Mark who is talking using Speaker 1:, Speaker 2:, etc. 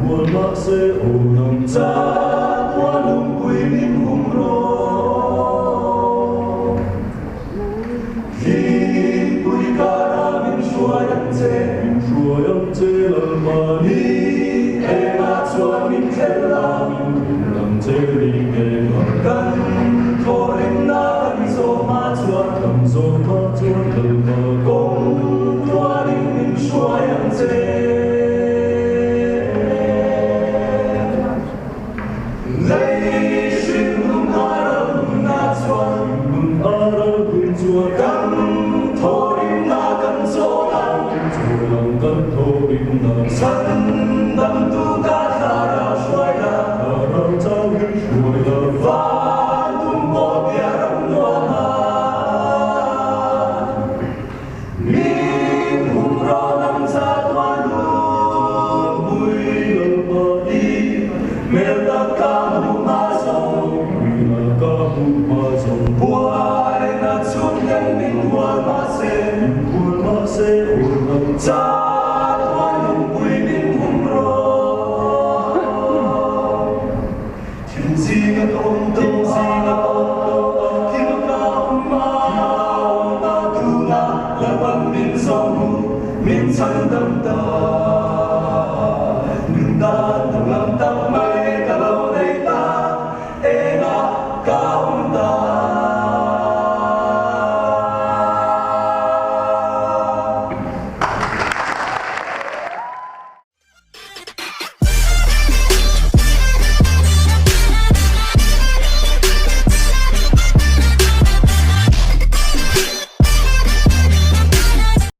Speaker 1: buồn mã sẽ ồ nồng cha qua lùng quỳ min hùng rô khi quỳ ca ra min chua yam chê lần mà đi e na chua min khen la làm chê đi nghe ngọt căn thô em na căn dô ma chua lần mà công tua đi min chua yam chê Sân tâm tu ca ta ra xuôi ra rau trao hương xuôi ra và tung bó bia rong noa ma min hùng ro nam sa toa lu bùi lơ mơ đi mel ta ca mu ma song mel ca mu ma song buai na chung nhân min buồn ma se ồn cha Min chân tâm